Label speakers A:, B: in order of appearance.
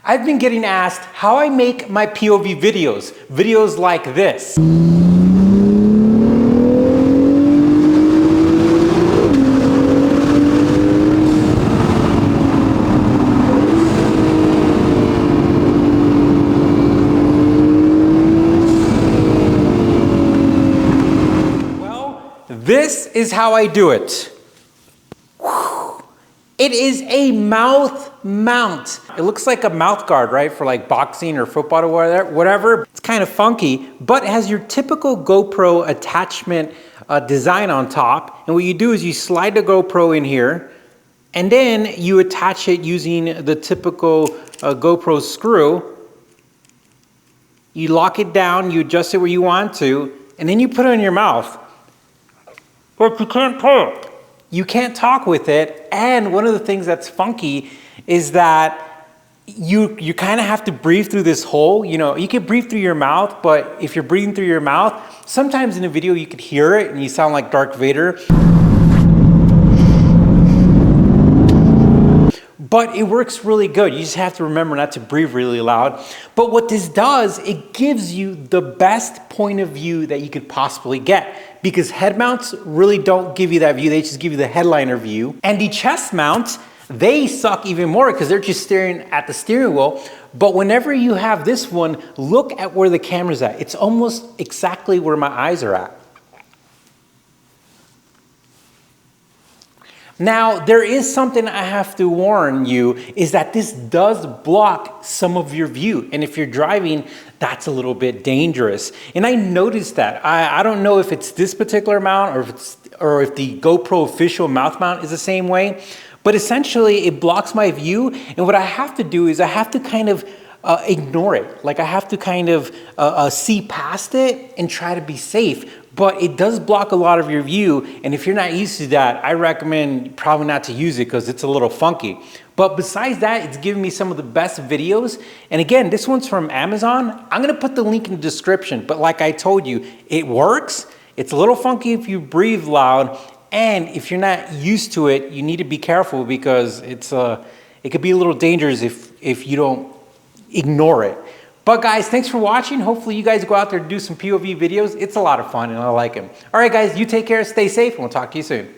A: I've been getting asked how I make my POV videos like this. Well, this is how I do it. It is a mouth mount. It looks like a mouth guard, right? For like boxing or football or whatever. It's kind of funky, but it has your typical GoPro attachment design on top. And what you do is you slide the GoPro in here and then you attach it using the typical GoPro screw. You lock it down, you adjust it where you want to, and then you put it in your mouth. But you can't talk. You can't talk with it, and one of the things that's funky is that you kind of have to breathe through this hole. You know, you can breathe through your mouth, but if you're breathing through your mouth, sometimes in a video you could hear it and you sound like Darth Vader. But it works really good. You just have to remember not to breathe really loud. But what this does, it gives you the best point of view that you could possibly get. Because head mounts really don't give you that view, they just give you the headliner view. And the chest mounts, they suck even more because they're just staring at the steering wheel. But whenever you have this one, look at where the camera's at. It's almost exactly where my eyes are at. Now, there is something I have to warn you, is that this does block some of your view. And if you're driving, that's a little bit dangerous. And I noticed that. I don't know if it's this particular mount or if the GoPro official mouth mount is the same way, but essentially it blocks my view. And what I have to do is I have to kind of ignore it. Like I have to kind of see past it and try to be safe. But it does block a lot of your view, and if you're not used to that, I recommend probably not to use it because it's a little funky. But besides that, it's giving me some of the best videos. And again, this one's from Amazon. I'm gonna put the link in the description, but like I told you, it works. It's a little funky if you breathe loud, and if you're not used to it, you need to be careful because it could be a little dangerous if you don't ignore it. But guys, thanks for watching. Hopefully you guys go out there and do some POV videos. It's a lot of fun and I like them. All right guys, you take care, stay safe, and we'll talk to you soon.